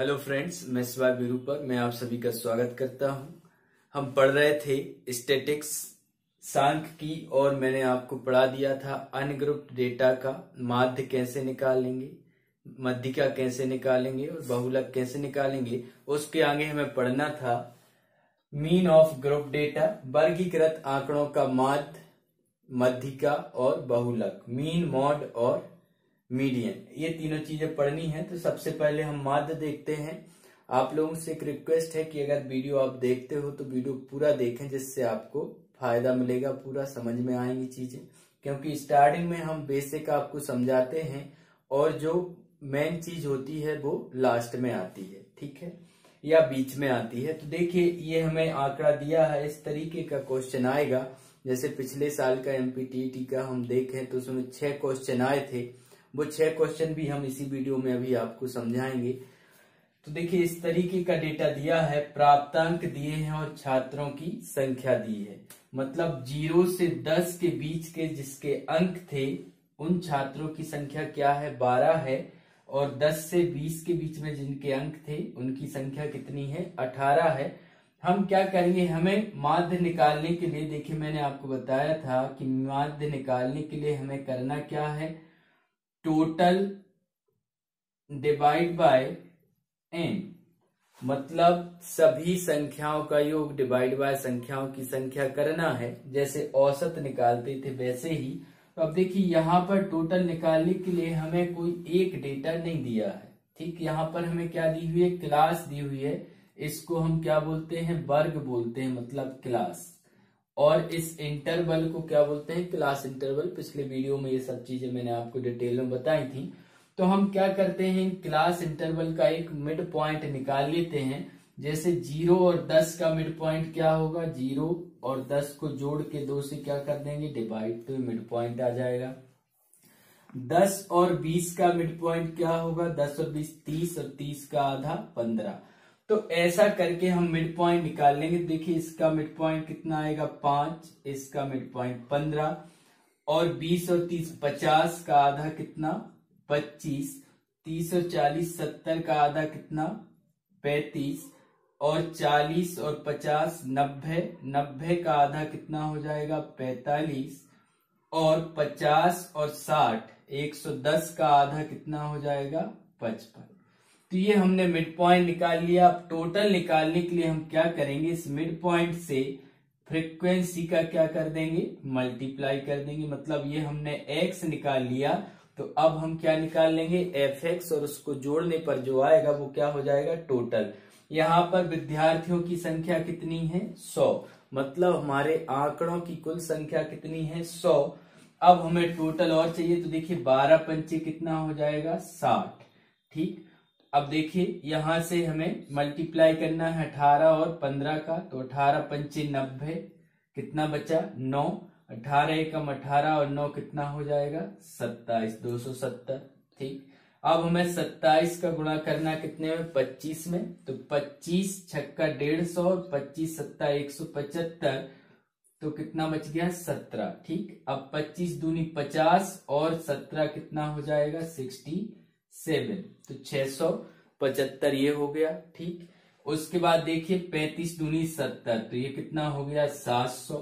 Hello friends, मैं शिवा विरूपक मैं आप सभी का स्वागत करता हूं। हम पढ़ रहे थे स्टैटिक्स सांख्यिकी और मैंने आपको पढ़ा दिया था अनग्रुप्ड डेटा का माध्य कैसे निकालेंगे, मध्यिका कैसे निकालेंगे और बहुलक कैसे निकालेंगे। उसके आगे हमें पढ़ना था मीन ऑफ ग्रुप डेटा, वर्गीकृत आंकड़ों का माध्य, मध्यिका और बहुलक, मीन, मॉड और मीडियन, ये तीनों चीजें पढ़नी है। तो सबसे पहले हम माध्य देखते हैं। आप लोगों से एक रिक्वेस्ट है कि अगर वीडियो आप देखते हो तो वीडियो पूरा देखें, जिससे आपको फायदा मिलेगा, पूरा समझ में आएंगी चीजें, क्योंकि स्टार्टिंग में हम बेसिक आपको समझाते हैं और जो मेन चीज होती है वो लास्ट में आती है, ठीक है, या बीच में आती है। तो देखिए, ये हमें आंकड़ा दिया है, इस तरीके का क्वेश्चन आएगा। जैसे पिछले साल का एमपीटीईटी का हम देखें तो उसमें 6 क्वेश्चन आए थे, वो 6 क्वेश्चन भी हम इसी वीडियो में अभी आपको समझाएंगे। तो देखिए, इस तरीके का डेटा दिया है, प्राप्तांक दिए हैं और छात्रों की संख्या दी है। मतलब 0 से 10 के बीच के जिसके अंक थे उन छात्रों की संख्या क्या है, 12 है। और 10 से 20 के बीच में जिनके अंक थे उनकी संख्या कितनी है, 18 है। हम क्या करेंगे, हमें माध्य निकालने के लिए, देखिए मैंने आपको बताया था कि माध्य निकालने के लिए हमें करना क्या है, टोटल डिवाइड बाय एन, मतलब सभी संख्याओं का योग डिवाइड बाय संख्याओं की संख्या करना है। जैसे औसत निकालते थे वैसे ही। तो अब देखिए, यहाँ पर टोटल निकालने के लिए हमें कोई एक डेटा नहीं दिया है, ठीक। यहाँ पर हमें क्या दी हुई है, क्लास दी हुई है। इसको हम क्या बोलते हैं, वर्ग बोलते हैं, मतलब क्लास। और इस इंटरवल को क्या बोलते हैं, क्लास इंटरवल। पिछले वीडियो में ये सब चीजें मैंने आपको डिटेल में बताई थी। तो हम क्या करते हैं, क्लास इंटरवल का एक मिड पॉइंट निकाल लेते हैं। जैसे 0 और 10 का मिड पॉइंट क्या होगा, 0 और 10 को जोड़ के 2 से क्या कर देंगे, डिवाइड, तो मिड पॉइंट आ जाएगा। 10 और 20 का मिड पॉइंट क्या होगा, 10 और 20 30, और 30 का आधा 15। तो ऐसा करके हम मिड पॉइंट निकाल लेंगे। देखिए, इसका मिड पॉइंट कितना आएगा, 5, इसका मिड पॉइंट 15, और 20 और 30 50 का आधा कितना, 25, 30 और 40 70 का आधा कितना, 35, और 40 और 50 90, 90 का आधा कितना हो जाएगा, 45, और 50 और 60 110 का आधा कितना हो जाएगा, 55। तो ये हमने मिड पॉइंट निकाल लिया। अब टोटल निकालने के लिए हम क्या करेंगे, इस मिड पॉइंट से फ्रीक्वेंसी का क्या कर देंगे, मल्टीप्लाई कर देंगे। मतलब ये हमने x निकाल लिया, तो अब हम क्या निकाल लेंगे, fx, और उसको जोड़ने पर जो आएगा वो क्या हो जाएगा, टोटल। यहाँ पर विद्यार्थियों की संख्या कितनी है, 100। मतलब हमारे आंकड़ों की कुल संख्या कितनी है, 100। अब हमें टोटल और चाहिए, तो देखिए 12 पंचे कितना हो जाएगा, 60, ठीक। अब देखिए, यहां से हमें मल्टीप्लाई करना है 18 और 15 का, तो 18 पंचे 90, कितना बचा, 9, 18 एकम 18 और 9 कितना हो जाएगा, 27, 270, ठीक। अब हमें 27 का गुणा करना कितने में, 25 में, तो 25 छक्का 150 और 25 सत्ता 175, तो कितना बच गया, 17, ठीक। अब 25 दूनी 50 और 17 कितना हो जाएगा, 67, तो 675 ये हो गया, ठीक। उसके बाद देखिए 35 दूनी 70, तो ये कितना हो गया, 700।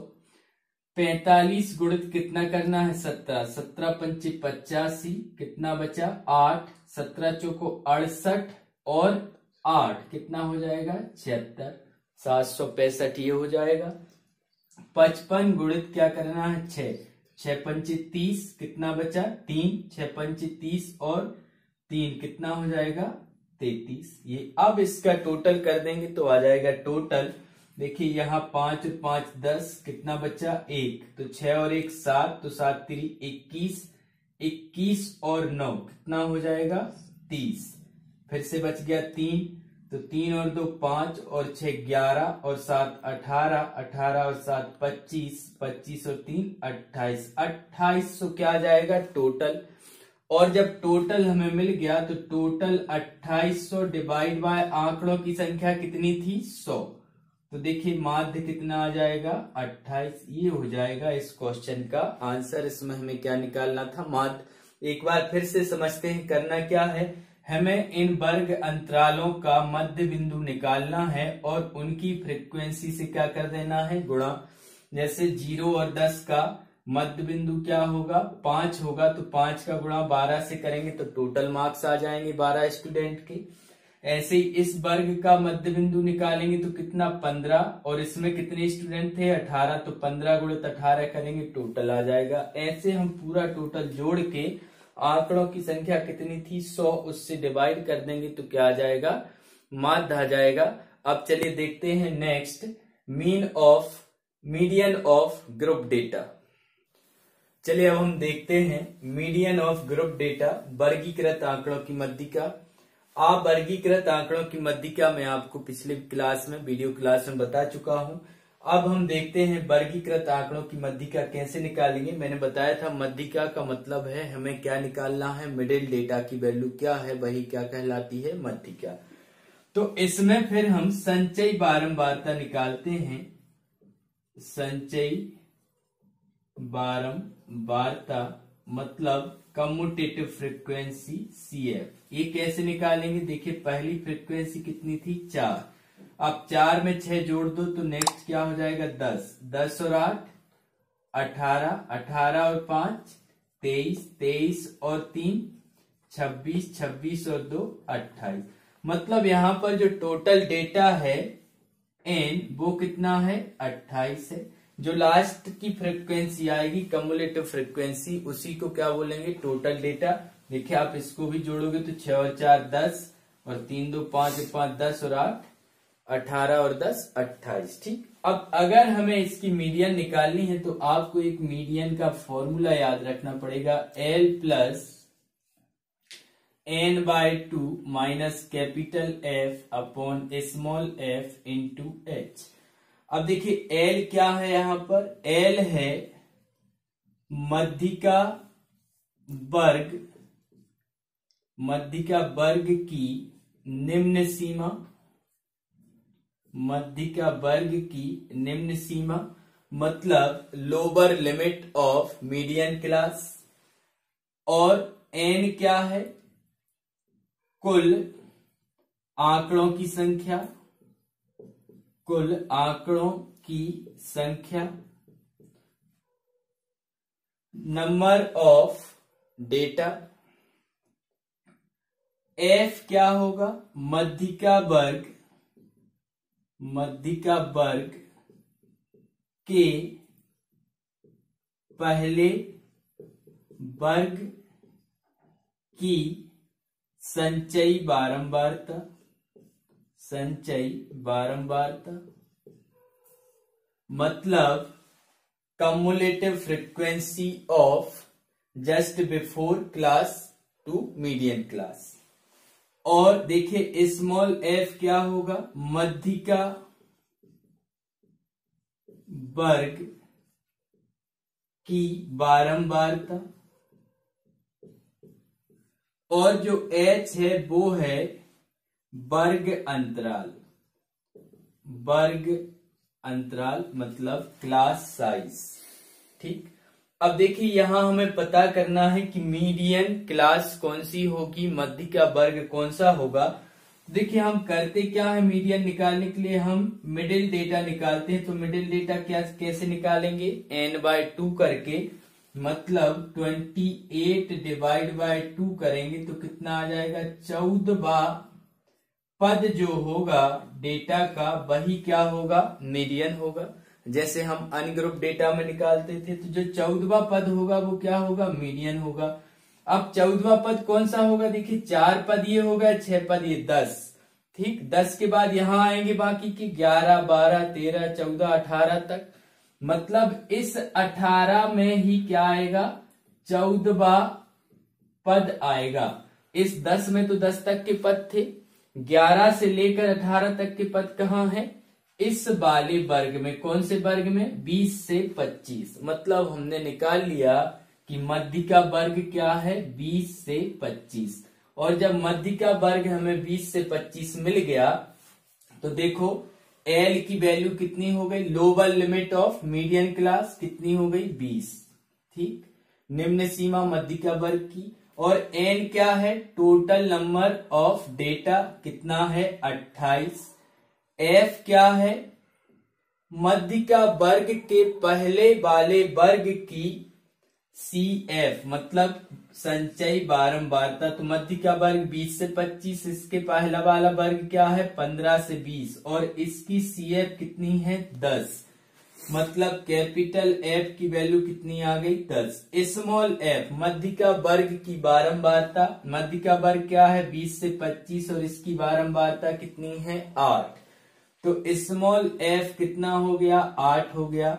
45 गुणित कितना करना है, 17, 17 पंचे 85, कितना बचा, 8, 17 चौको 68, और 8 कितना हो जाएगा, 76, 765 ये हो जाएगा। 55 गुणित क्या करना है, 6, 6 पंचे 30, कितना बचा, 3, 6 पंचे 30 और 3 कितना हो जाएगा, 33। ये अब इसका टोटल कर देंगे तो आ जाएगा टोटल। देखिए, यहाँ 5 और 5 10, कितना बचा, 1, तो 6 और 1 7, तो 7 3 21, 21 और 9 कितना हो जाएगा, 30। फिर से बच गया 3, तो 3 और 2 5, और 6 11, और 7 18, 18 और 7 25, 25 और 3 28, 28 तो क्या आ जाएगा, टोटल। और जब टोटल हमें मिल गया तो टोटल 2800 डिवाइड बाय आंकड़ों की संख्या कितनी थी, 100। तो देखिए माध्य कितना आ जाएगा, 28। ये हो जाएगा इस क्वेश्चन का आंसर। इसमें हमें क्या निकालना था, माध्य। एक बार फिर से समझते हैं करना क्या है। हमें इन वर्ग अंतरालों का मध्य बिंदु निकालना है और उनकी फ्रीक्वेंसी से क्या कर देना है, गुणा। जैसे 0 और 10 का मध्य बिंदु क्या होगा, 5 होगा, तो 5 का गुणा 12 से करेंगे तो टोटल मार्क्स आ जाएंगे 12 स्टूडेंट के। ऐसे ही इस वर्ग का मध्य बिंदु निकालेंगे तो कितना, 15, और इसमें कितने स्टूडेंट थे, 18, तो 15 गुणित 18 करेंगे, टोटल आ जाएगा। ऐसे हम पूरा टोटल जोड़ के आंकड़ों की संख्या कितनी थी, 100, उससे डिवाइड कर देंगे तो क्या आ जाएगा, माध्य आ जाएगा। अब चलिए देखते हैं next, median of group data. चलिए अब हम देखते हैं मीडियन ऑफ ग्रुप डेटा, वर्गीकृत आंकड़ों की मध्यिका। आप वर्गीकृत आंकड़ों की मध्यिका मैं आपको पिछले क्लास में, वीडियो क्लास में बता चुका हूं। अब हम देखते हैं वर्गीकृत आंकड़ों की मध्यिका कैसे निकालेंगे। मैंने बताया था मध्यिका का मतलब है हमें क्या निकालना है, मिडिल डेटा की वैल्यू क्या है, वही क्या कहलाती है, मध्यिका। तो इसमें फिर हम संचयी बारंबारता निकालते हैं, संचयी बारंबारता मतलब कम्यूटेटिव फ्रीक्वेंसी CF। ये कैसे निकालेंगे, देखिए पहली फ्रीक्वेंसी कितनी थी, 4। अब 4 में 6 जोड़ दो तो नेक्स्ट क्या हो जाएगा, 10, 10 और 8 18, 18 और 5 23, 23 और 3 26, 26 और 2 28। मतलब यहां पर जो टोटल डेटा है n वो कितना है, 28 है। जो लास्ट की फ्रीक्वेंसी आएगी कम्युलेटिव फ्रीक्वेंसी, उसी को क्या बोलेंगे, टोटल डेटा। देखिए आप इसको भी जोड़ोगे तो 6 और 4 10 और 3 2 5 5 10 और 8 18 और 10 28। ठीक, अब अगर हमें इसकी मीडियन निकालनी है तो आपको एक मीडियन का फॉर्मूला याद रखना पड़ेगा, L plus n/2 minus capital F upon small f into H। अब देखिए L क्या है, यहां पर L है मध्यिका वर्ग की निम्न सीमा, मध्यिका वर्ग की निम्न सीमा मतलब lower limit of median class. और n क्या है, कुल आंकड़ों की संख्या, कुल आंकड़ों की संख्या, नंबर ऑफ डेटा। F क्या होगा, मध्यिका वर्ग के पहले वर्ग की संचयी बारंबारता, मतलब cumulative frequency of just before class to median class. और देखिए स्मॉल f क्या होगा, मध्यिका वर्ग की बारंबारता। और जो h है वो है वर्ग अंतराल मतलब क्लास साइज। ठीक, अब देखिए यहां हमें पता करना है कि मीडियन क्लास कौन सी होगी, मध्यिका वर्ग कौन सा होगा। देखिए हम करते क्या है, मीडियन निकालने के लिए हम मिडिल डेटा निकालते हैं। तो मिडिल डेटा कैसे निकालेंगे, n/2 करके, मतलब 28 डिवाइड बाय 2 करेंगे तो कितना आ जाएगा, 14वां पद जो होगा डेटा का वही क्या होगा, मीडियन होगा। जैसे हम अनग्रुप डेटा में निकालते थे तो जो 14वां पद होगा वो क्या होगा, मीडियन होगा। अब 14वां पद कौन सा होगा, देखिए 4 पद ये होगा, 6 पद ये, 10। ठीक, 10 के बाद यहां आएंगे बाकी के 11 12 13 14 18 तक। मतलब इस 18 में ही क्या आएगा, 14वां पद आएगा। इस 10 में तो 10 तक के पद थे, 11 से लेकर 18 तक के पद कहाँ हैं, इस वाले वर्ग में। कौन से वर्ग में, 20 से 25। मतलब हमने निकाल लिया कि मध्यिका वर्ग क्या है, 20 से 25। और जब मध्यिका वर्ग हमें 20 से 25 मिल गया तो देखो L की वैल्यू कितनी हो गई, lower limit of median class कितनी हो गई, 20। ठीक, निम्न सीमा मध्यिका वर्ग की। और n क्या है, टोटल नंबर ऑफ डेटा कितना है 28। f क्या है, मध्यिका वर्ग के पहले वाले वर्ग की CF मतलब संचयी बारंबारता। तो मध्यिका वर्ग 20 से 25, इसके पहला वाला वर्ग क्या है 15 से 20 और इसकी CF कितनी है 10। मतलब कैपिटल F की वैल्यू कितनी आ गई 10। स्मॉल f मध्यिका वर्ग की बारंबारता, मध्यिका वर्ग क्या है 20 से 25 और इसकी बारंबारता कितनी है 8। तो स्मॉल f कितना हो गया 8 हो गया।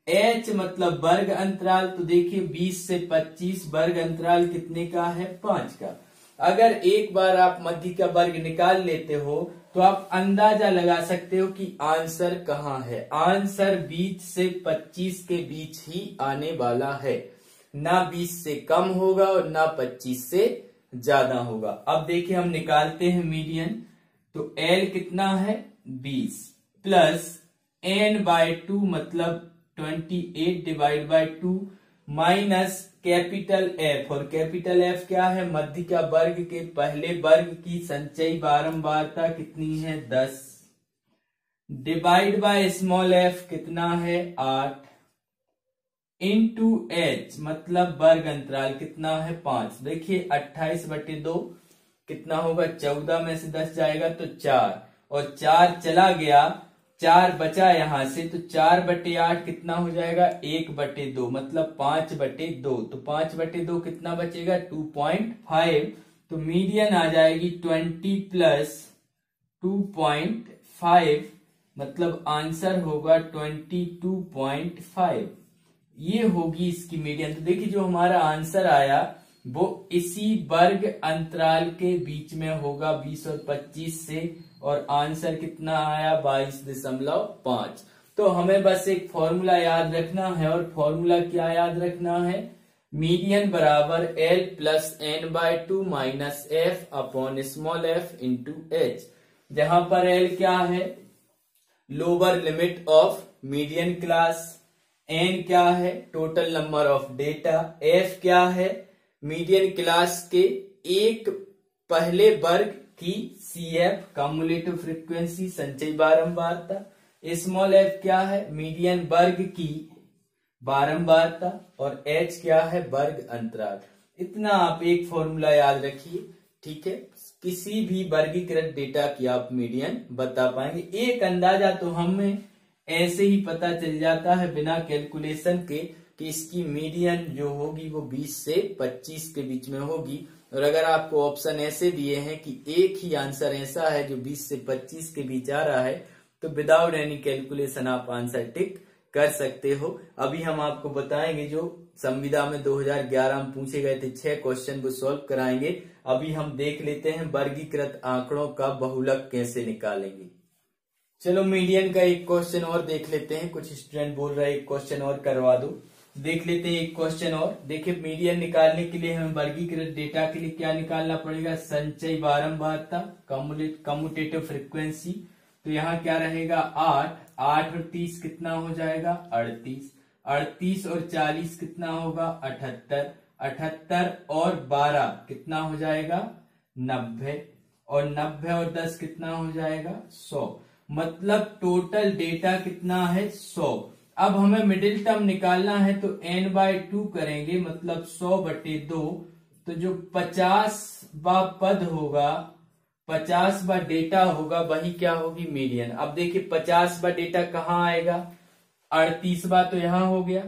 h मतलब वर्ग अंतराल, तो देखिए 20 से 25 वर्ग अंतराल कितने का है 5 का। अगर एक बार आप मध्यिका वर्ग निकाल लेते हो तो आप अंदाजा लगा सकते हो कि आंसर कहाँ है। आंसर 20 से 25 के बीच ही आने वाला है, ना 20 से कम होगा और ना 25 से ज्यादा होगा। अब देखिए हम निकालते हैं मीडियन। तो L कितना है 20 प्लस n/2 मतलब 28 divide by 2 minus capital F, और कैपिटल F क्या है, मध्यिका वर्ग के पहले वर्ग की संचयी बारंबारता कितनी है 10 डिवाइड बाय स्मॉल f कितना है 8 इंटू h मतलब वर्ग अंतराल कितना है 5। देखिए 28/2 कितना होगा 14 में से 10 जाएगा तो 4 और 4 चला गया, 4 बचा यहां से, तो 4/8 कितना हो जाएगा 1/2 मतलब 5/2। तो 5/2 कितना बचेगा 2.5। तो मीडियन आ जाएगी 20 प्लस 2.5 मतलब आंसर होगा 22.5। ये होगी इसकी मीडियन। तो देखिए जो हमारा आंसर आया वो इसी वर्ग अंतराल के बीच में होगा 20 और 25 से, और आंसर कितना आया 22.5। तो हमें बस एक फॉर्मूला याद रखना है, और फॉर्मूला क्या याद रखना है, मीडियन बराबर L plus n/2 minus f upon small f into h, जहां पर L क्या है lower limit of median class, n क्या है total number of data, f क्या है मीडियन क्लास के एक पहले वर्ग की CF कम्युलेटिव फ्रीक्वेंसी संचयी बारंबारता, स्मॉल f क्या है मीडियन वर्ग की बारंबारता, और h क्या है वर्ग अंतराल। इतना आप एक फॉर्मूला याद रखिए, ठीक है। किसी भी वर्गीकृत डेटा की आप मीडियन बता पाएंगे। एक अंदाजा तो हमें ऐसे ही पता चल जाता है बिना कैलकुलेशन के कि इसकी मीडियन जो होगी वो 20 से 25 के बीच में होगी। और अगर आपको ऑप्शन ऐसे दिए हैं कि एक ही आंसर ऐसा है जो 20 से 25 के बीच आ रहा है, तो विदाउट एनी कैलकुलेशन आप आंसर टिक कर सकते हो। अभी हम आपको बताएंगे जो संविदा में 2011 में पूछे गए थे 6 क्वेश्चन वो सॉल्व कराएंगे। अभी हम देख लेते हैं वर्गीकृत आंकड़ों का बहुलक कैसे निकालेंगे। चलो मीडियन का एक क्वेश्चन और देख लेते हैं। कुछ स्टूडेंट बोल रहे हैं एक क्वेश्चन और करवा दो, देख लेते हैं एक क्वेश्चन और। देखिए मीडियन निकालने के लिए हमें वर्गीकृत डेटा के लिए क्या निकालना पड़ेगा, संचयी बारंबारता कम्यूटेटिव फ्रीक्वेंसी। तो यहाँ क्या रहेगा 8 और 30 कितना हो जाएगा 38 और 40 कितना होगा 78 और 12 कितना हो जाएगा 90 और 90 और 10 कितना हो जाएगा 100। मतलब टोटल डेटा कितना है 100। अब हमें मिडिल टर्म निकालना है तो n/2 करेंगे मतलब 100/2। तो जो 50वां पद होगा 50वां डेटा होगा वही क्या होगी मीडियन। अब देखिए 50वां डेटा कहाँ आएगा 38वां तो यहां हो गया,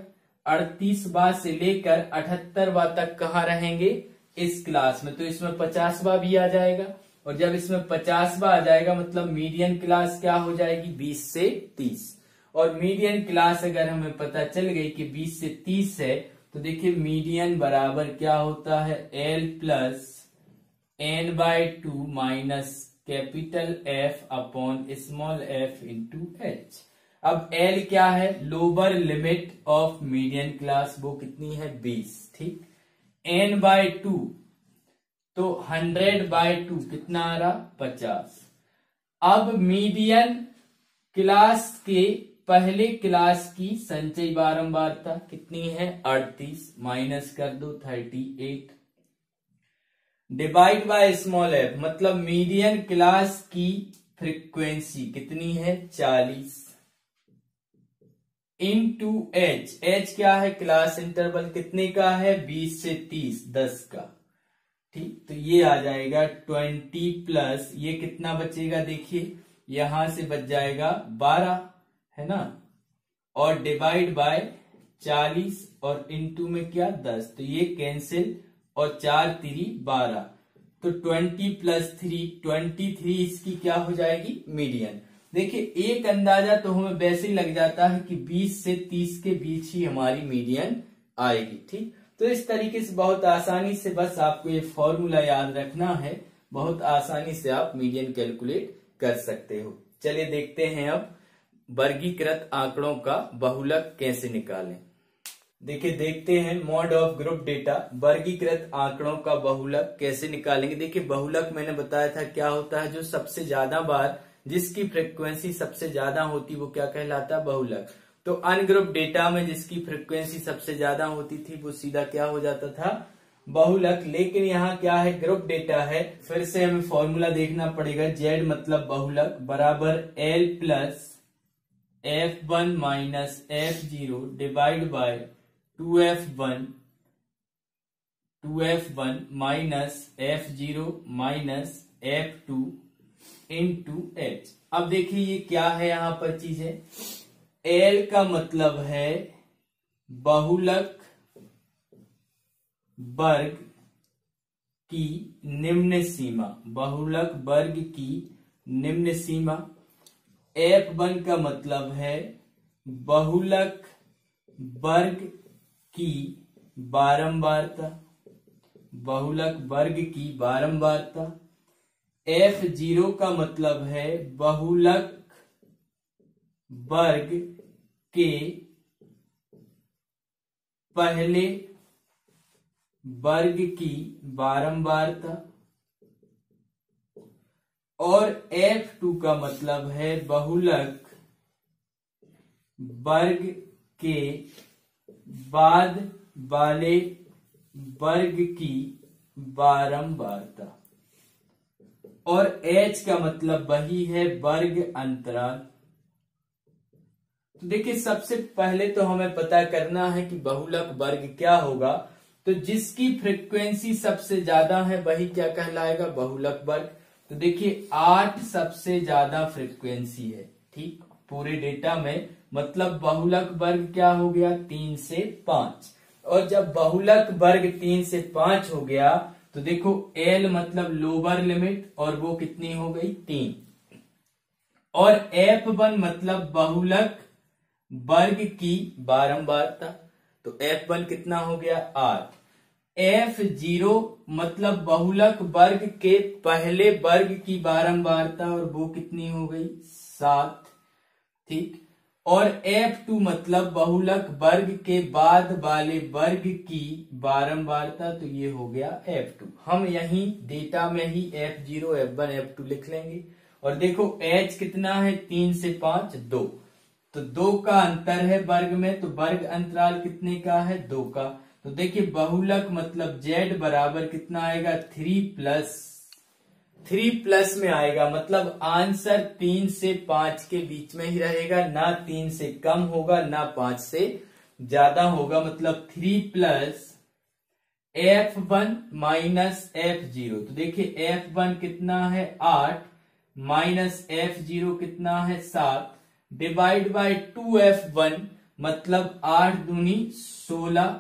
38वां से लेकर 78वां तक कहाँ रहेंगे इस क्लास में, तो इसमें 50वां भी आ जाएगा। और जब इसमें 50वां आ जाएगा मतलब मीडियन क्लास क्या हो जाएगी 20 से 30। और मीडियन क्लास अगर हमें पता चल गई कि 20 से 30 है तो देखिए मीडियन बराबर क्या होता है L plus n/2 minus capital F upon small f into h। अब L क्या है lower limit of median class, वो कितनी है 20, ठीक। n/2 तो 100/2 कितना आ रहा 50। अब मीडियन क्लास के पहले क्लास की संचयी बारंबारता कितनी है 38, माइनस कर दो 38 डिवाइड बाय स्मॉल एफ, मतलब मीडियन क्लास की फ्रीक्वेंसी कितनी है 40, इनटू एच, एच क्या है क्लास इंटरवल कितने का है 20 से 30, 10 का, ठीक। तो ये आ जाएगा 20 प्लस ये कितना बचेगा, देखिए यहां से बच जाएगा 12, है ना, और डिवाइड बाय 40 और इनटू में क्या 10, तो ये कैंसिल और 4 3 12, तो 20 प्लस 3 23 इसकी क्या हो जाएगी मीडियन। देखिए एक अंदाजा तो हमें वैसे ही लग जाता है कि 20 से 30 के बीच ही हमारी मीडियन आएगी, ठीक। तो इस तरीके से बहुत आसानी से बस आपको ये फॉर्मूला याद रखना है, बहुत आसानी से आप मीडियन कैलकुलेट कर सकते हो। चलिए देखते हैं अब वर्गीकृत आंकड़ों का बहुलक कैसे निकालें। देखिए देखते हैं मॉड ऑफ ग्रुप डेटा, वर्गीकृत आंकड़ों का बहुलक कैसे निकालेंगे। देखिए बहुलक मैंने बताया था क्या होता है, जो सबसे ज्यादा बार जिसकी फ्रीक्वेंसी सबसे ज्यादा होती वो क्या कहलाता है बहुलक। तो अनग्रुप डेटा में जिसकी फ्रीक्वेंसी सबसे ज्यादा होती थी वो सीधा क्या हो जाता था बहुलक। लेकिन यहाँ क्या है ग्रुप डेटा है, फिर से हमें फॉर्मूला देखना पड़ेगा, जेड मतलब बहुलक बराबर L plus F1 minus F0 divide by 2F1 minus F0 minus F2 into H. अब देखिए ये क्या है यहां पर चीजें, L का मतलब है बहुलक वर्ग की निम्न सीमा, बहुलक वर्ग की निम्न सीमा। F1 का मतलब है बहुलक वर्ग की बारंबारता, बहुलक वर्ग की बारंबारता। F0 का मतलब है बहुलक वर्ग के पहले वर्ग की बारंबारता, और F2 का मतलब है बहुलक वर्ग के बाद वाले वर्ग की बारंबारता, और H का मतलब वही है वर्ग अंतराल। तो देखिए सबसे पहले तो हमें पता करना है कि बहुलक वर्ग क्या होगा, तो जिसकी फ्रीक्वेंसी सबसे ज्यादा है वही क्या कहलाएगा बहुलक वर्ग। तो देखिए 8 सबसे ज्यादा फ्रीक्वेंसी है, ठीक, पूरे डेटा में, मतलब बहुलक वर्ग क्या हो गया 3 से 5, और जब बहुलक वर्ग 3 से 5 हो गया तो देखो L मतलब लोअर लिमिट, और वो कितनी हो गई 3, और F1 मतलब बहुलक वर्ग की बारंबारता, तो F1 कितना हो गया 8, F0 मतलब बहुलक वर्ग के पहले वर्ग की बारंबारता, और वो कितनी हो गई 7, ठीक, और F2 मतलब बहुलक वर्ग के बाद वाले वर्ग की बारंबारता, तो ये हो गया F2। हम यही डेटा में ही F0 F1 F2 लिख लेंगे। और देखो H कितना है 3 से 5 2, तो 2 का अंतर है वर्ग में, तो वर्ग अंतराल कितने का है 2 का। तो देखिए बहुलक मतलब Z बराबर कितना आएगा 3 प्लस में आएगा, मतलब आंसर 3 से 5 के बीच में ही रहेगा, ना 3 से कम होगा ना 5 से ज्यादा होगा, मतलब 3 प्लस F1 माइनस F0। तो देखिए F1 कितना है 8 माइनस F0 कितना है 7 डिवाइड बाय 2F1 मतलब 8 दूनी 16,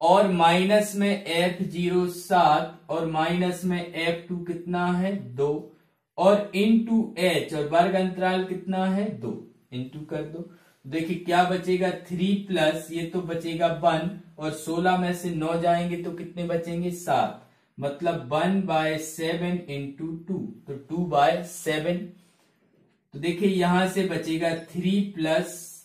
और माइनस में F0 7, और माइनस में F2 कितना है 2, और इनटू H, और वर्ग अंतराल कितना है 2, इनटू कर दो। देखिए क्या बचेगा 3 प्लस ये तो बचेगा 1, और 16 में से 9 जाएंगे तो कितने बचेंगे 7, मतलब 1/7 इंटू 2, तो 2/7। तो देखिए यहां से बचेगा 3 प्लस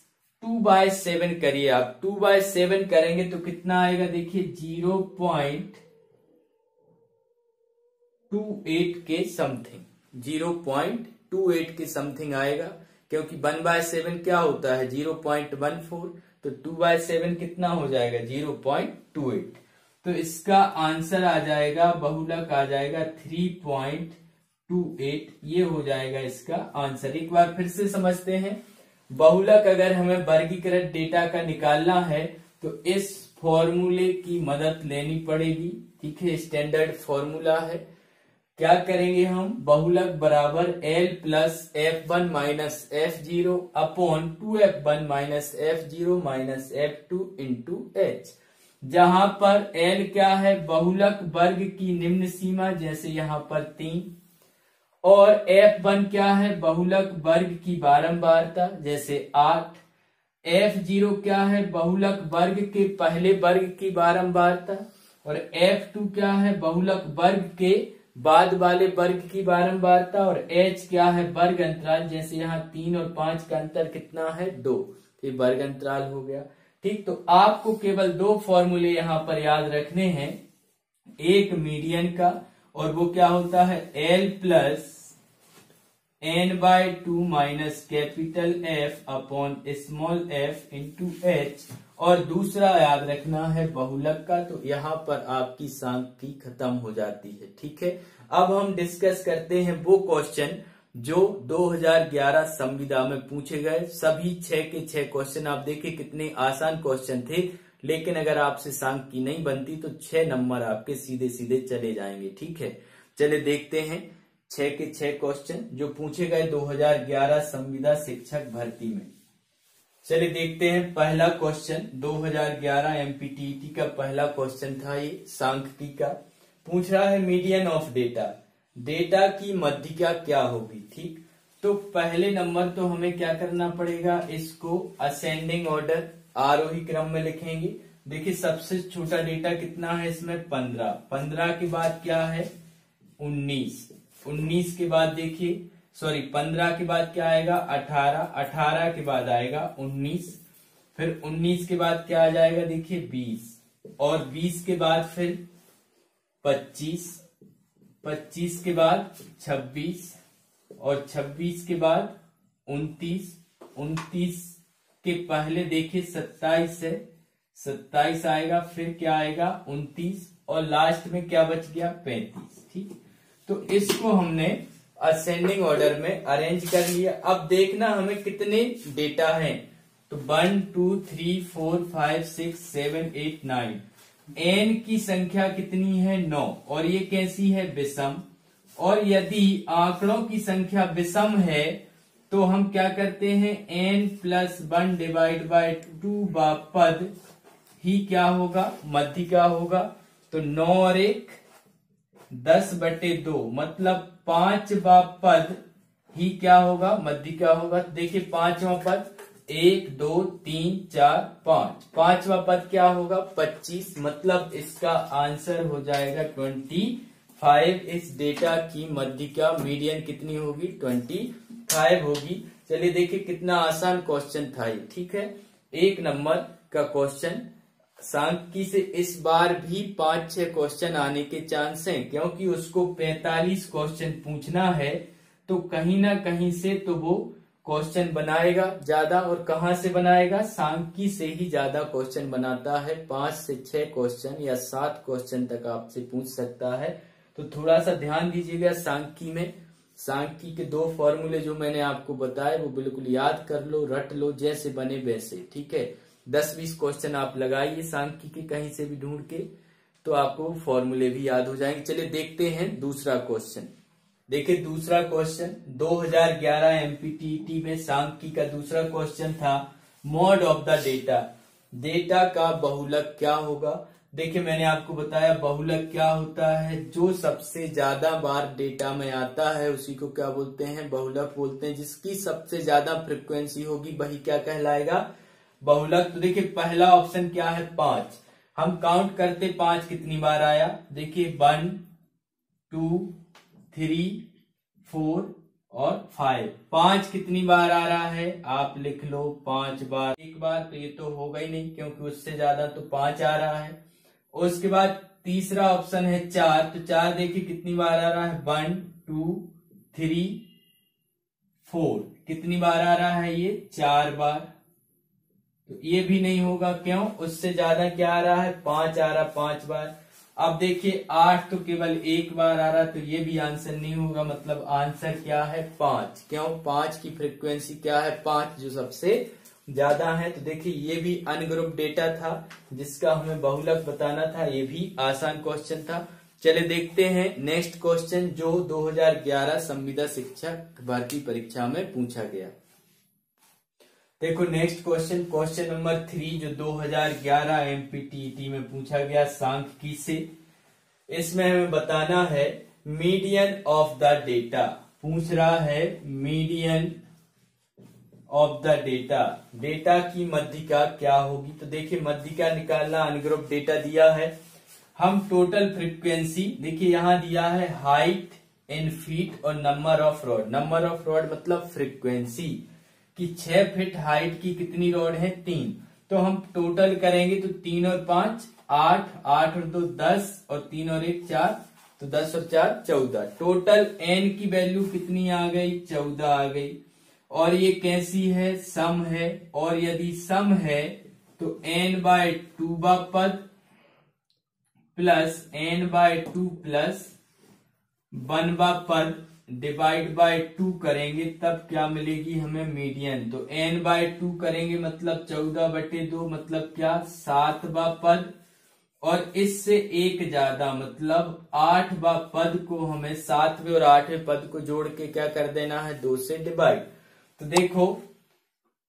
2/7 करिए आप, 2/7 करेंगे तो कितना आएगा देखिए 0.28 के समथिंग, 0.28 के समथिंग आएगा, क्योंकि 1/7 क्या होता है 0.14, तो 2/7 कितना हो जाएगा 0.28। तो इसका आंसर आ जाएगा, बहुलक आ जाएगा 3.28। ये हो जाएगा इसका आंसर। एक बार फिर से समझते हैं। बहुलक अगर हमें वर्गीकृत डेटा का निकालना है तो इस फॉर्मूले की मदद लेनी पड़ेगी। ठीक है, स्टैंडर्ड फॉर्मूला है। क्या करेंगे हम, बहुलक बराबर L plus F1 minus F0 upon 2F1 minus F0 minus F2 into H, जहां पर L क्या है, बहुलक वर्ग की निम्न सीमा, जैसे यहां पर 3, और F1 क्या है, बहुलक वर्ग की बारंबारता, जैसे 8, F0 क्या है, बहुलक वर्ग के पहले वर्ग की बारंबारता, और F2 क्या है, बहुलक वर्ग के बाद वाले वर्ग की बारंबारता, और H क्या है, वर्ग अंतराल, जैसे यहाँ 3 और 5 का अंतर कितना है, 2, ये वर्ग अंतराल हो गया। ठीक, तो आपको केवल 2 फॉर्मूले यहाँ पर याद रखने हैं, एक मीडियन का, और वो क्या होता है, L plus n/2 minus capital F upon small f into H, और दूसरा याद रखना है बहुलक का। तो यहाँ पर आपकी सांख्यिकी खत्म हो जाती है। ठीक है, अब हम डिस्कस करते हैं वो क्वेश्चन जो 2011 संविदा में पूछे गए। सभी 6 के 6 क्वेश्चन आप देखिए कितने आसान क्वेश्चन थे, लेकिन अगर आपसे सांख्यिकी नहीं बनती तो 6 नंबर आपके सीधे सीधे चले जाएंगे। ठीक है, चले देखते हैं 6 के 6 क्वेश्चन जो पूछे गए 2011 संविदा शिक्षक भर्ती में। चलिए देखते हैं पहला क्वेश्चन। 2011 एमपीटीईटी का पहला क्वेश्चन था, ये सांख्यिकी का। पूछ रहा है मीडियन ऑफ डेटा, डेटा की मध्यिका क्या होगी। ठीक, तो पहले नंबर तो हमें क्या करना पड़ेगा, इसको असेंडिंग ऑर्डर आरोही क्रम में लिखेंगे। देखिए सबसे छोटा डेटा कितना है इसमें, 15, 15 के बाद क्या है, 19, 19 के बाद देखिए 15 के बाद क्या आएगा, 18, 18 के बाद आएगा 19, फिर 19 के बाद क्या आ जाएगा, देखिए 20, और 20 के बाद फिर 25, 25 के बाद 26, और 26 के बाद 29, 29 के पहले देखिए 27 है, 27 आएगा, फिर क्या आएगा 29, और लास्ट में क्या बच गया, 35। ठीक, तो इसको हमने असेंडिंग ऑर्डर में अरेंज कर लिया। अब देखना हमें कितने डेटा हैं, तो 1 2 3 4 5 6 7 8 9, n की संख्या कितनी है, 9, और ये कैसी है, विषम। और यदि आंकड़ों की संख्या विषम है तो हम क्या करते हैं, n प्लस 1 डिवाइड बाय 2 पद ही क्या होगा, मध्यिका होगा। तो 9 और 1 10/2, मतलब 5वां पद ही क्या होगा, मध्यिका होगा। देखिए 5वां पद 1 2 3 4 5, 5वां पद क्या होगा, 25, मतलब इसका आंसर हो जाएगा 25। इस डेटा की मध्यिका मीडियन कितनी होगी, 25 होगी। चलिए देखिए कितना आसान क्वेश्चन था ये। ठीक है, 1 नंबर का क्वेश्चन। सांख्यिकी से इस बार भी 5-6 क्वेश्चन आने के चांस हैं, क्योंकि उसको 45 क्वेश्चन पूछना है, तो कहीं ना कहीं से तो वो क्वेश्चन बनाएगा ज्यादा। और कहाँ से बनाएगा, सांख्यिकी से ही ज्यादा क्वेश्चन बनाता है। 5 से 6 क्वेश्चन या 7 क्वेश्चन तक आपसे पूछ सकता है। तो थोड़ा सा ध्यान दीजिएगा सांख्यिकी में। सांख्यिकी के 2 फॉर्मूले जो मैंने आपको बताए वो बिल्कुल याद कर लो, रट लो, जैसे बने वैसे। ठीक है, 10-20 क्वेश्चन आप लगाइए सांख्यिकी कहीं से भी ढूंढ के, तो आपको फॉर्मूले भी याद हो जाएंगे। चलिए देखते हैं दूसरा क्वेश्चन। देखिए दूसरा क्वेश्चन 2011 एमपीटीईटी में सांख्यिकी का दूसरा क्वेश्चन था, mod of the data, data का बहुलक क्या होगा। देखिए मैंने आपको बताया बहुलक क्या होता है, जो सबसे ज्यादा बार डेटा में आता है उसी को क्या बोलते हैं, बहुलक बोलते हैं। जिसकी सबसे ज्यादा फ्रिक्वेंसी होगी वही क्या कहलाएगा, बहुलक। तो देखिए पहला ऑप्शन क्या है, 5। हम काउंट करते 5 कितनी बार आया, देखिए 1 2 3 4 और 5, 5 कितनी बार आ रहा है, आप लिख लो 5 बार। एक बार तो ये तो होगा ही नहीं, क्योंकि उससे ज्यादा तो 5 आ रहा है। उसके बाद तीसरा ऑप्शन है 4, तो 4 देखिए कितनी बार आ रहा है, 1 2 3 4, कितनी बार आ रहा है ये, 4 बार। तो ये भी नहीं होगा, क्यों? उससे ज्यादा क्या आ रहा है? 5 आ रहा, 5 बार। अब देखिए 8 तो केवल एक बार आ रहा, तो ये भी आंसर नहीं होगा, मतलब आंसर क्या है? 5। क्यों? 5 की फ्रीक्वेंसी क्या है? 5, जो सबसे ज्यादा है। तो देखिए ये भी अनग्रुप डेटा था जिसका हमें बहुलक बताना था, ये भी आसान क्वेश्चन था। चले देखते हैं नेक्स्ट क्वेश्चन जो 2011 संविदा शिक्षक भर्ती परीक्षा में पूछा गया। देखो नेक्स्ट क्वेश्चन, क्वेश्चन नंबर 3 जो 2011 एमपीटीईटी में पूछा गया सांख्यिकी से। इसमें हमें बताना है मीडियन ऑफ द डेटा। पूछ रहा है median of the data, data की मध्यिका क्या होगी। तो देखिए मध्यिका निकालना, अनग्रुप डेटा दिया है। हम टोटल फ्रीक्वेंसी, देखिए यहां दिया है हाइट इन फीट और number of rod. Number of rod मतलब फ्रीक्वेंसी कि 6 फीट हाइट की कितनी रॉड है? 3। तो हम टोटल करेंगे तो 3 और 5 8, 8 और 2 10 और 3 और 1 4, तो 10 और 4 14। टोटल एन की वैल्यू कितनी आ गई? 14 आ गई। और ये कैसी है? सम है। और यदि सम है तो n/2 पद प्लस n/2 प्लस 1 पद डिवाइड बाय 2 करेंगे, तब क्या मिलेगी हमें? मीडियन। तो n/2 करेंगे मतलब 14/2, मतलब क्या? 7वां पद। और इससे एक ज्यादा मतलब 8वां पद को हमें 7वें और 8वें पद को जोड़ के क्या कर देना है? 2 से डिवाइड। तो देखो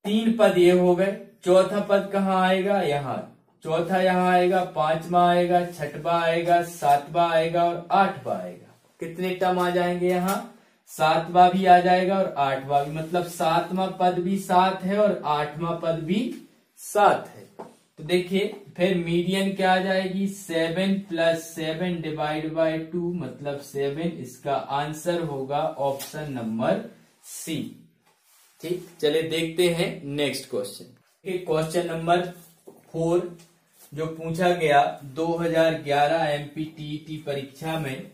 3 पद ये हो गए, चौथा पद कहाँ आएगा? यहाँ। चौथा यहाँ आएगा, 5वां आएगा, 6वां आएगा, 7वां आएगा और 8वां आएगा। कितने टर्म आ जाएंगे यहाँ? 7वां भी आ जाएगा और 8वां भी, मतलब 7वां पद भी 7 है और 8वां पद भी 7 है। तो देखिए फिर मीडियन क्या आ जाएगी? 7 + 7 डिवाइड बाय 2 मतलब 7। इसका आंसर होगा ऑप्शन नंबर सी। ठीक, चले देखते हैं नेक्स्ट क्वेश्चन। क्वेश्चन नंबर 4 जो पूछा गया 2011 एमपीटीईटी परीक्षा में,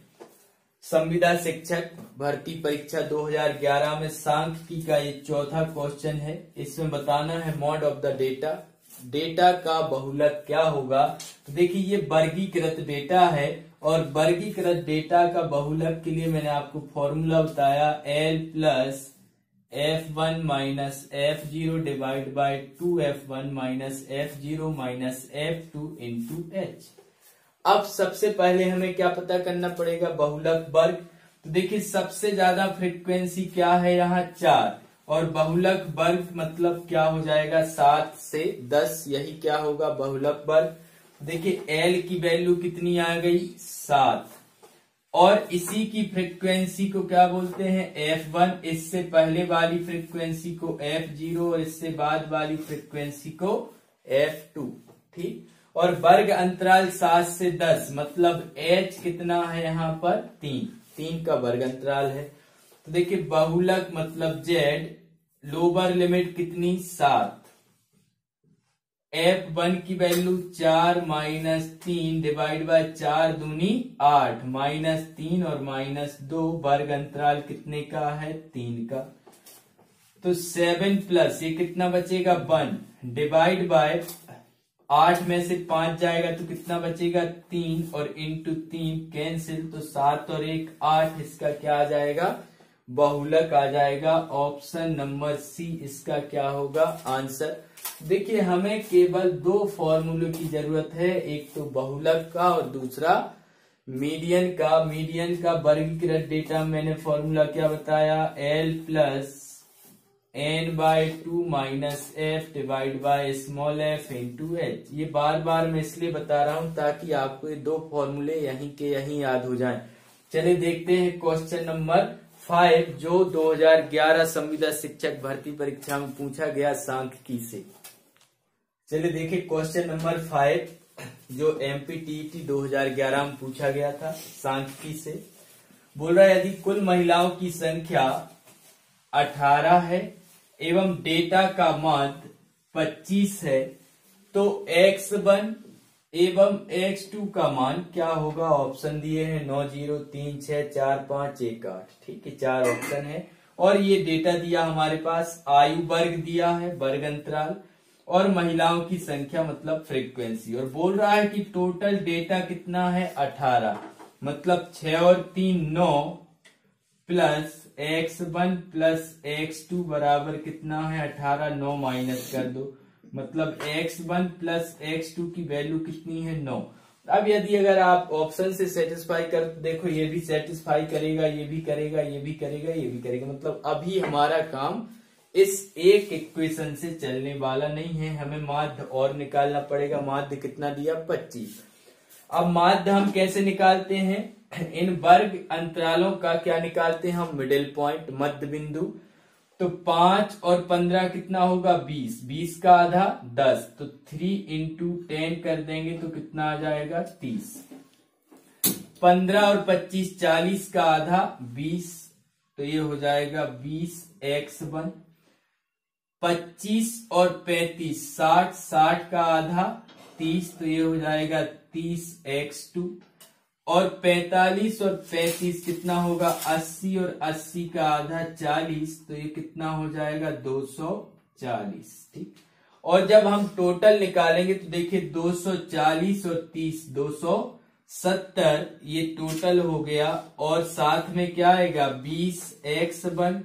संविदा शिक्षक भर्ती परीक्षा 2011 में सांख्यिकी का ये चौथा क्वेश्चन है। इसमें बताना है mode of the data, data का बहुलक क्या होगा। तो देखिए ये वर्गीकृत डेटा है और वर्गीकृत डेटा का बहुलक के लिए मैंने आपको फॉर्मूला बताया, L + F1 - F0 divide by 2F1 - F0 - F2 into H। अब सबसे पहले हमें क्या पता करना पड़ेगा? बहुलक वर्ग। तो देखिए सबसे ज्यादा फ्रीक्वेंसी क्या है? यहाँ 4, और बहुलक वर्ग मतलब क्या हो जाएगा? 7 से 10, यही क्या होगा? बहुलक वर्ग। देखिए L की वैल्यू कितनी आ गई? 7। और इसी की फ्रीक्वेंसी को क्या बोलते हैं? F1। इससे पहले वाली फ्रीक्वेंसी को F0 और इससे बाद वाली फ्रीक्वेंसी को F2। ठीक, और वर्ग अंतराल 7 से 10 मतलब H कितना है यहाँ पर? 3 का वर्ग अंतराल है। तो देखिए बहुलक मतलब Z, लोअर लिमिट कितनी? 7। F1 की वैल्यू 4 - 3 डिवाइड बाय 4 दूनी 8 -3 और -2, वर्ग अंतराल कितने का है? 3 का। तो 7 प्लस ये कितना बचेगा? 1 डिवाइड बाय 8 में से 5 जाएगा तो कितना बचेगा? 3 और इंटू 3 कैंसिल, तो 7 और 1 8। इसका क्या आ जाएगा? बहुलक आ जाएगा। ऑप्शन नंबर सी इसका क्या होगा? आंसर। देखिए हमें केवल 2 फॉर्मूलों की जरूरत है, एक तो बहुलक का और दूसरा मीडियन का। मीडियन का वर्गीकृत डेटा मैंने फॉर्मूला क्या बताया? L + n/2 - f divide by small f into h। ये बार बार मैं इसलिए बता रहा हूं ताकि आपको ये 2 फॉर्मूले यहीं के यहीं याद हो जाएं। चलिए देखते हैं क्वेश्चन नंबर 5 जो 2011 संविदा शिक्षक भर्ती परीक्षा में पूछा गया सांख्यिकी से। चलिए देखिए क्वेश्चन नंबर 5 जो एमपीटीईटी 2011 में पूछा गया था सांख्यिकी से। बोल रहा है यदि कुल महिलाओं की संख्या 18 है एवं डेटा का माध्य 25 है तो x1 एवं x2 का मान क्या होगा? ऑप्शन दिए हैं 9 0 3 6 4 5 1 8। ठीक है, 4 ऑप्शन है। और ये डेटा दिया हमारे पास, आयु वर्ग दिया है, वर्ग अंतराल, और महिलाओं की संख्या मतलब फ्रीक्वेंसी। और बोल रहा है कि टोटल डेटा कितना है 18, मतलब 6 और 3 9 प्लस x1 प्लस x2 बराबर कितना है 18, 9 माइनस कर दो, मतलब x1 प्लस x2 की वैल्यू कितनी है 9। अब यदि अगर आप ऑप्शन से सेटिस्फाई कर, देखो ये भी सेटिस्फाई करेगा, ये भी करेगा, ये भी करेगा, ये भी करेगा, मतलब अभी हमारा काम इस एक इक्वेशन से चलने वाला नहीं है, हमें माध्य और निकालना पड़ेगा। माध्य कितना दिया 25। अब माध्य हम कैसे निकालते हैं, इन वर्ग अंतरालों का क्या निकालते हैं हम, मिडिल पॉइंट, मध्य बिंदु। तो 5 और 15 कितना होगा 20, 20 का आधा 10, तो 3 इंटू 10 कर देंगे तो कितना आ जाएगा 30। 15 और 25 40 का आधा 20, तो ये हो जाएगा 20x1। 25 और 35 60, 60 का आधा 30, तो ये हो जाएगा 30x2। और 45 और 35 कितना होगा 80 और 80 का आधा 40, तो ये कितना हो जाएगा 240। ठीक, और जब हम टोटल निकालेंगे तो देखिए 240 और 30 270, ये टोटल हो गया। और साथ में क्या आएगा 20x1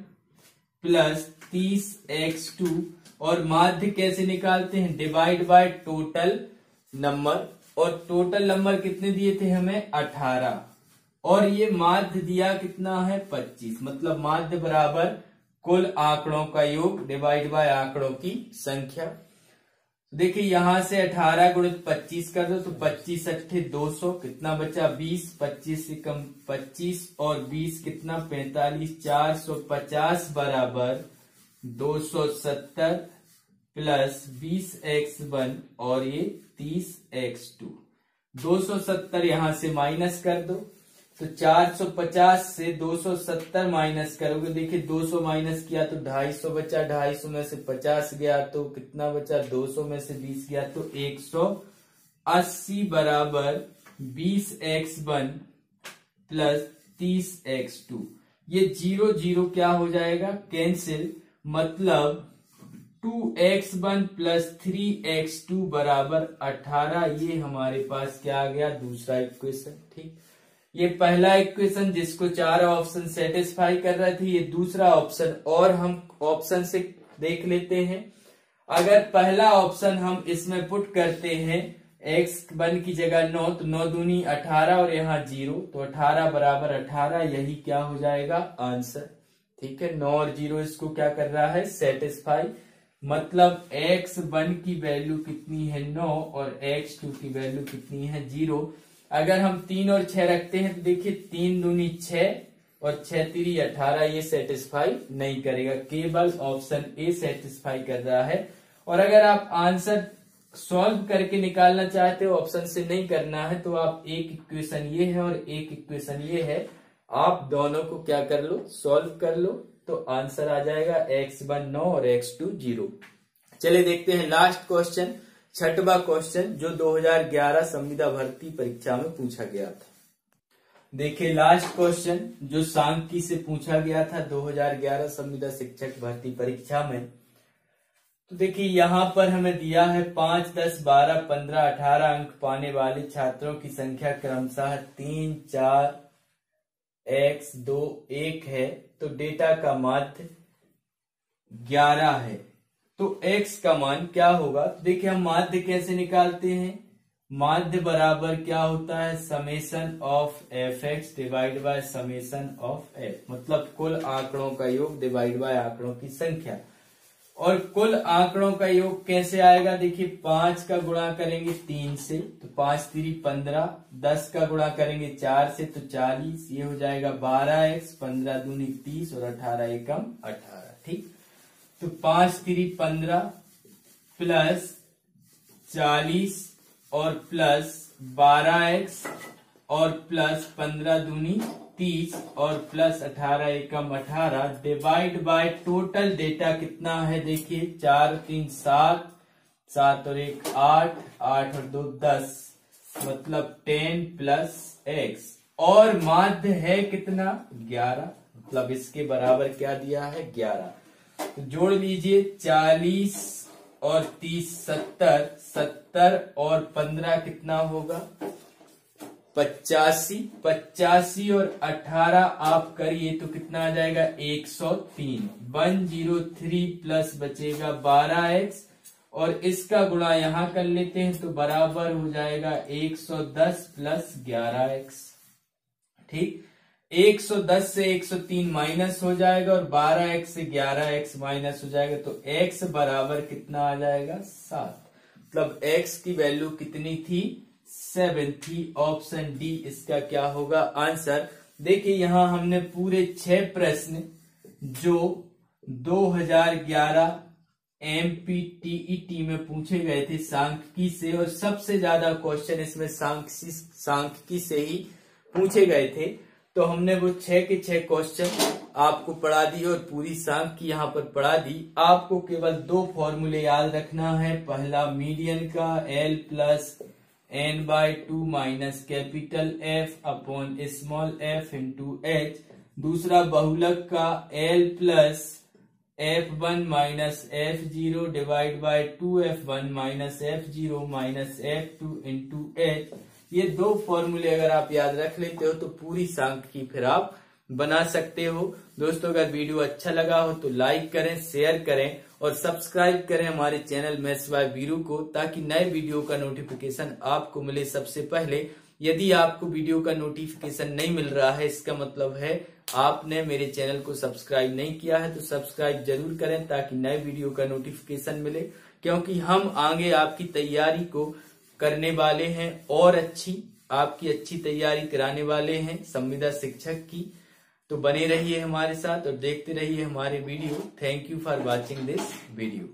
प्लस 30x2। और माध्य कैसे निकालते हैं, डिवाइड बाय टोटल नंबर, और टोटल नंबर कितने दिए थे हमें 18, और ये माध्य दिया कितना है 25, मतलब माध्य बराबर कुल आंकड़ों का योग डिवाइड बाय आंकड़ों की संख्या। देखिए यहां से 18 गुणित 25 कर दो, तो 25 अट्ठे 200, कितना बचा 20, 25 से कम 25 और 20 कितना 45, 450 बराबर 270 प्लस 20x1 और ये 30x2। 270 यहां से माइनस कर दो, तो 450 से 270 माइनस करोगे, देखिए 200 माइनस किया तो 250 बचा, 250 में से 50 गया तो कितना बचा, 200 में से 20 गया तो 180 बराबर 20x1 प्लस 30x2। ये 0 0 क्या हो जाएगा कैंसिल, मतलब 2x1 प्लस 3x2 बराबर 18। ये हमारे पास क्या आ गया दूसरा इक्वेशन। ठीक, ये पहला इक्वेशन जिसको 4 ऑप्शन सेटिस्फाई कर रहे थे, ये दूसरा ऑप्शन। और हम ऑप्शन से देख लेते हैं, अगर पहला ऑप्शन हम इसमें पुट करते हैं x1 की जगह 9, तो 9 दूनी 18 और यहाँ 0, तो 18 बराबर 18, यही क्या हो जाएगा आंसर। ठीक है, 9 और 0 इसको क्या कर रहा है सेटिस्फाई, मतलब x1 की वैल्यू कितनी है 9 और x2 की वैल्यू कितनी है 0। अगर हम 3 और 6 रखते हैं तो देखिए 3 दूनी 6 और 6 3 18, ये सेटिस्फाई नहीं करेगा, केवल ऑप्शन ए सेटिस्फाई कर रहा है। और अगर आप आंसर सॉल्व करके निकालना चाहते हो, ऑप्शन से नहीं करना है, तो आप एक इक्वेशन ये है और एक इक्वेशन ये है, आप दोनों को क्या कर लो सॉल्व कर लो, तो आंसर आ जाएगा x1 9 और x2 0। चलिए देखते हैं लास्ट क्वेश्चन, छठवां क्वेश्चन जो 2011 संविदा भर्ती परीक्षा में पूछा गया था। देखिए लास्ट क्वेश्चन जो सांख्यिकी से पूछा गया था 2011 संविदा शिक्षक भर्ती परीक्षा में। तो देखिए यहाँ पर हमें दिया है 5, 10, 12, 15, 18 अंक पाने वाले छात्रों की संख्या क्रमशः 3, 4, x 2, 1 है, तो डेटा का माध्य 11 है, तो x का मान क्या होगा। तो देखिए हम माध्य कैसे निकालते हैं, माध्य बराबर क्या होता है summation of fx divide by summation of f, मतलब कुल आंकड़ों का योग डिवाइड बाय आंकड़ों की संख्या। और कुल आंकड़ों का योग कैसे आएगा, देखिए 5 का गुणा करेंगे 3 से तो 5 3 15, 10 का गुणा करेंगे 4 से तो 40, ये हो जाएगा 12x, 15 दूनी 30 और 18 एकम 18। ठीक, तो 5 3 15 प्लस 40 और प्लस 12x और प्लस 15 दूनी 30 और plus 18 Ekam 18 divide by total data कितना है, देखिए 4 3 7, 7 और 1 8, 8 और 2 10, मतलब 10 प्लस x, और माध्य है कितना 11, मतलब इसके बराबर क्या दिया है 11। तो जोड़ लीजिए 40 और 30 70, 70 और 15 कितना होगा 85, 85 और 18 आप करिए तो कितना आ जाएगा 103, 103 प्लस बचेगा 12x और इसका गुणा यहां कर लेते हैं तो बराबर हो जाएगा 110 प्लस 11x। ठीक, 110 से 103 माइनस हो जाएगा और 12x से 11x माइनस हो जाएगा तो x बराबर कितना आ जाएगा 7। मतलब x की वैल्यू कितनी थी 7 थी। ऑप्शन डी इसका क्या होगा आंसर। देखिए यहां हमने पूरे 6 प्रश्न जो 2011 MPTET में पूछे गए थे सांख्यिकी से, और सबसे ज्यादा क्वेश्चन इसमें सांख्यिकी से ही पूछे गए थे, तो हमने वो 6 के 6 क्वेश्चन आपको पढ़ा दी और पूरी सांख्यिकी यहाँ पर पढ़ा दी। आपको केवल 2 फॉर्मूले याद रखना है। पहला मीडियन का L plus n/2 minus capital F upon small f into H। दूसरा बहुलक का L plus F1 minus F0 divide by 2F1 minus F0 minus F2 into H। ये 2 फॉर्मूले अगर आप याद रख लेते हो तो पूरी सांख्यिकी फिर आप बना सकते हो। दोस्तों अगर वीडियो अच्छा लगा हो तो लाइक करें, शेयर करें और सब्सक्राइब करें हमारे चैनल मैथ्स बाय वीरू को, ताकि नए वीडियो का नोटिफिकेशन आपको मिले सबसे पहले। यदि आपको वीडियो का नोटिफिकेशन नहीं मिल रहा है इसका मतलब है आपने मेरे चैनल को सब्सक्राइब नहीं किया है, तो सब्सक्राइब जरूर करें ताकि नए वीडियो का नोटिफिकेशन मिले, क्योंकि हम आगे आपकी तैयारी को करने वाले हैं और आपकी अच्छी तैयारी कराने वाले हैं संविदा शिक्षक की। तो बने रहिए हमारे साथ और देखते रहिए हमारे video. Thank you for watching this video.